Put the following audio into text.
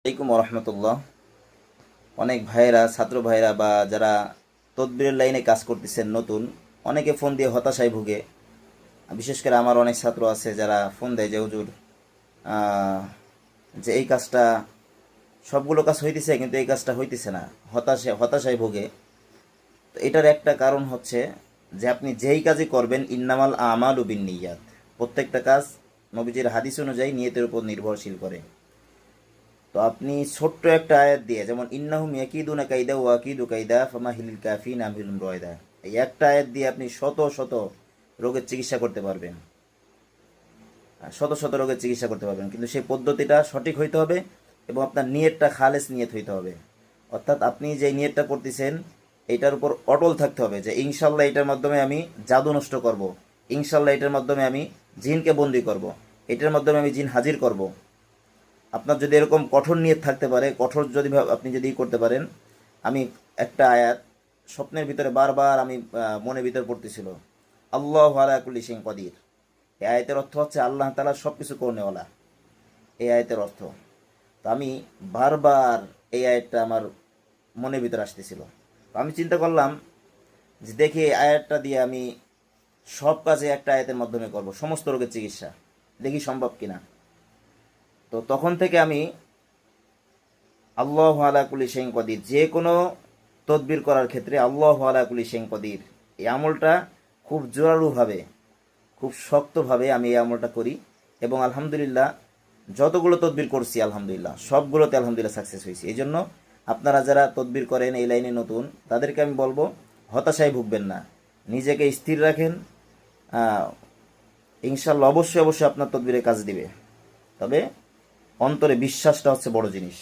আসসালামাইকুম রহমতুল্লাহ। অনেক ভাইয়েরা, ছাত্র ভাইয়েরা বা যারা তদবিরের লাইনে কাজ করতেছেন নতুন, অনেকে ফোন দিয়ে হতাশায় ভুগে। বিশেষ করে আমার অনেক ছাত্র আছে যারা ফোন দেয় যে হুজুর, যে এই কাজটা সবগুলো কাজ হইতেছে কিন্তু এই কাজটা হইতেছে না, হতাশায় ভোগে। তো এটার একটা কারণ হচ্ছে যে আপনি যেই কাজই করবেন, ইন্নামাল আমালু বিন্নিয়াত, প্রত্যেকটা কাজ নবীজির হাদিস অনুযায়ী নিয়তের উপর নির্ভরশীল করে। তো আপনি ছোট্ট একটা আয়াত দিয়ে, যেমন ইন্নাহুম ইয়াকিদুনা কাইদা ওয়া আকিদু কাইদা ফামাহিলিল কাফিরিনা আমহিলুম রয়দা, এই একটা আয়াত দিয়ে আপনি শত শত রোগের চিকিৎসা করতে পারবেন, শত শত রোগের চিকিৎসা করতে পারবেন। কিন্তু সেই পদ্ধতিটা সঠিক হইতে হবে এবং আপনার নিয়তটা খালেস নিয়ত হইতে হবে। অর্থাৎ আপনি যে নিয়তটা করতেছেন এটার উপর অটল থাকতে হবে যে ইনশাল্লাহ এটার মাধ্যমে আমি জাদু নষ্ট করব, ইনশাল্লাহ এটার মাধ্যমে আমি জিনকে বন্দি করব, এটার মাধ্যমে আমি জিন হাজির করব। আপনার যদি এরকম কঠোর নিয়ত থাকতে পারে, কঠোর যদি আপনি যদি করতে পারেন। আমি একটা আয়াত স্বপ্নের ভিতরে বারবার আমি মনের ভিতরে পড়তেছিল, আল্লাহু আলা কুল্লি শাইইন কদির। এই আয়াতের অর্থ হচ্ছে আল্লাহ তাআলা সব কিছু করনেওয়ালা, এই আয়াতের অর্থ। তো আমি বারবার এই আয়াতটা আমার মনের ভিতরে আসতেছিল। তো আমি চিন্তা করলাম যে দেখি এই আয়াতটা দিয়ে আমি সব কাজে একটা আয়াতের মাধ্যমে করব, সমস্ত রোগের চিকিৎসা, দেখি সম্ভব কিনা। তো তখন থেকে আমি আল্লাহু আলা কুল্লি শাইইন কদির, যে কোনো তদবির করার ক্ষেত্রে আল্লাহু আলা কুল্লি শাইইন কদির, এই আমলটা খুব জোরালোভাবে, খুব শক্তভাবে আমি এই আমলটা করি। এবং আলহামদুলিল্লাহ যতগুলো তদবির করছি আলহামদুলিল্লাহ সবগুলোতে আলহামদুলিল্লাহ সাকসেস হয়েছি। এই জন্য আপনারা যারা তদবির করেন এই লাইনে নতুন, তাদেরকে আমি বলবো হতাশায় ভুগবেন না, নিজেকে স্থির রাখেন। ইনশাল্লাহ অবশ্যই অবশ্যই আপনার তদবিরে কাজ দিবে। তবে অন্তরে বিশ্বাসটা হচ্ছে বড় জিনিস।